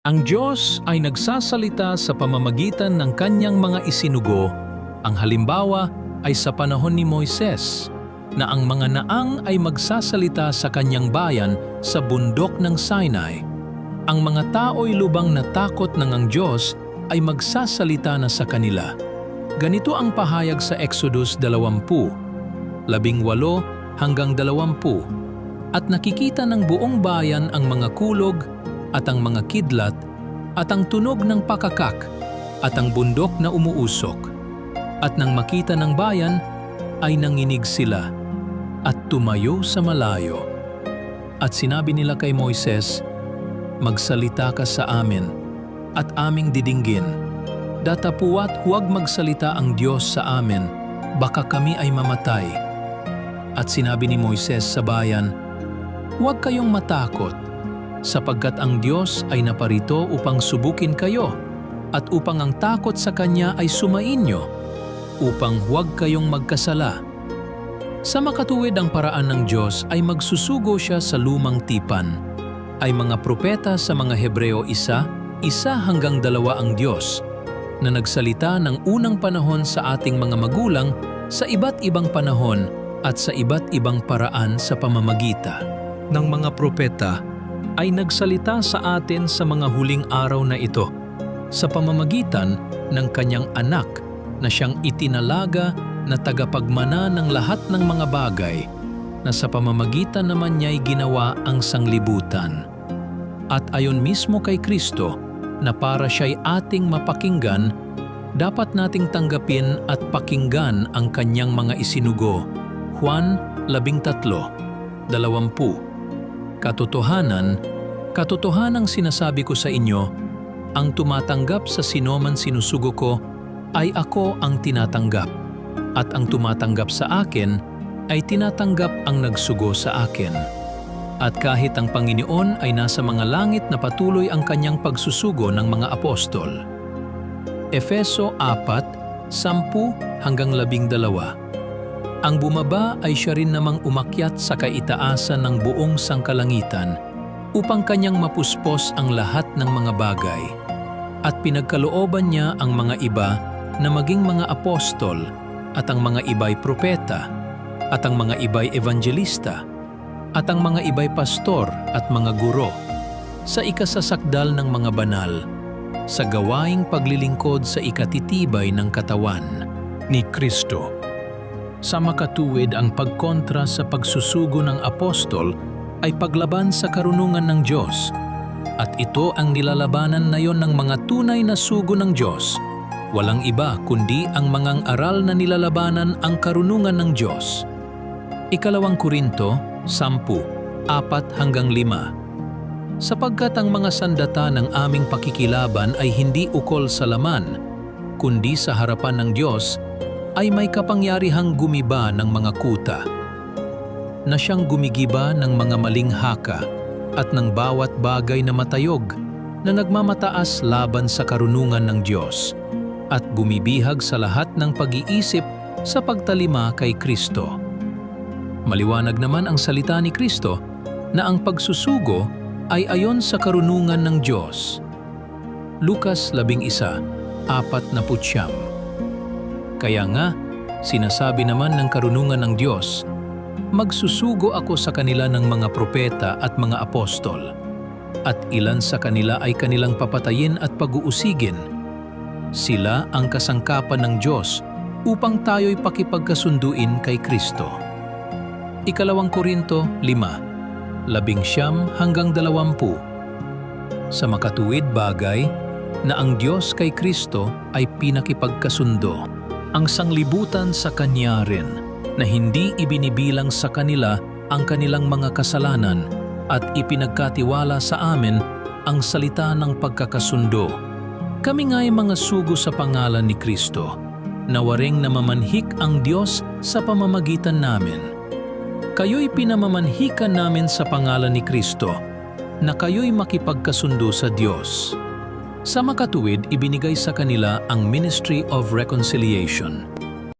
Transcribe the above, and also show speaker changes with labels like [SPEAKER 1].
[SPEAKER 1] Ang Diyos ay nagsasalita sa pamamagitan ng kanyang mga isinugo. Ang halimbawa ay sa panahon ni Moises, na ang mga naang ay magsasalita sa kanyang bayan sa bundok ng Sinai. Ang mga tao'y lubang natakot ng ang Diyos ay magsasalita na sa kanila. Ganito ang pahayag sa Exodus 20:18 hanggang 20. At nakikita ng buong bayan ang mga kulog at ang mga kidlat at ang tunog ng pakakak at ang bundok na umuusok. At nang makita ng bayan ay nanginig sila at tumayo sa malayo. At sinabi nila kay Moises, "Magsalita ka sa amin at aming didinggin. Datapuat huwag magsalita ang Diyos sa amin, baka kami ay mamatay." At sinabi ni Moises sa bayan, "Huwag kayong matakot, sapagkat ang Diyos ay naparito upang subukin kayo at upang ang takot sa Kanya ay sumainyo, upang huwag kayong magkasala." Sa makatuwid ang paraan ng Diyos ay magsusugo siya sa lumang tipan. Ay mga propeta sa mga Hebreo 1:1-2 ang Diyos, na nagsalita ng unang panahon sa ating mga magulang sa iba't ibang panahon at sa iba't ibang paraan sa pamamagitan ng mga propeta, ay nagsalita sa atin sa mga huling araw na ito sa pamamagitan ng kanyang anak na siyang itinalaga na tagapagmana ng lahat ng mga bagay, na sa pamamagitan naman niya'y ginawa ang sanglibutan. At ayon mismo kay Kristo, na para siya'y ating mapakinggan, dapat nating tanggapin at pakinggan ang kanyang mga isinugo. Juan 13:20. Katotohanang sinasabi ko sa inyo, ang tumatanggap sa sinoman sinusugo ko ay ako ang tinatanggap, at ang tumatanggap sa akin ay tinatanggap ang nagsugo sa akin. At kahit ang Panginoon ay nasa mga langit na patuloy ang kanyang pagsusugo ng mga apostol. Efeso 4:10-12. Ang bumaba ay siya rin namang umakyat sa kaitaasan ng buong sangkalangitan upang kanyang mapuspos ang lahat ng mga bagay. At pinagkalooban niya ang mga iba na maging mga apostol, at ang mga iba'y propeta, at ang mga iba'y evangelista, at ang mga iba'y pastor at mga guro, sa ikasasakdal ng mga banal, sa gawaing paglilingkod sa ikatitibay ng katawan ni Kristo. Sa makatuwid ang pagkontra sa pagsusugo ng apostol ay paglaban sa karunungan ng Diyos, at ito ang nilalabanan na yon ng mga tunay na sugo ng Diyos. Walang iba kundi ang mga aral na nilalabanan ang karunungan ng Diyos. 2 Korinto 10:4-5. Sapagkat ang mga sandata ng aming pakikilaban ay hindi ukol sa laman, kundi sa harapan ng Diyos ay may kapangyarihang gumiba ng mga kuta, na siyang gumigiba ng mga maling haka at ng bawat bagay na matayog na nagmamataas laban sa karunungan ng Diyos, at bumibihag sa lahat ng pag-iisip sa pagtalima kay Kristo. Maliwanag naman ang salita ni Kristo na ang pagsusugo ay ayon sa karunungan ng Diyos. Lucas 11:49. Kaya nga, sinasabi naman ng karunungan ng Diyos, "Magsusugo ako sa kanila ng mga propeta at mga apostol, at ilan sa kanila ay kanilang papatayin at pag-uusigin. Sila ang kasangkapan ng Diyos upang tayo'y pakipagkasunduin kay Kristo." 2 Korinto 5:19-20. Sa makatuwid bagay na ang Diyos kay Kristo ay pinakipagkasundo ang sanglibutan sa Kanya rin, na hindi ibinibilang sa kanila ang kanilang mga kasalanan, at ipinagkatiwala sa amin ang salita ng pagkakasundo. Kami nga'y mga sugo sa pangalan ni Kristo, na waring namamanhik ang Diyos sa pamamagitan namin. Kayo'y pinamamanhikan namin sa pangalan ni Kristo, na kayo'y makipagkasundo sa Diyos. Sa makatuwid, ibinigay sa kanila ang Ministry of Reconciliation.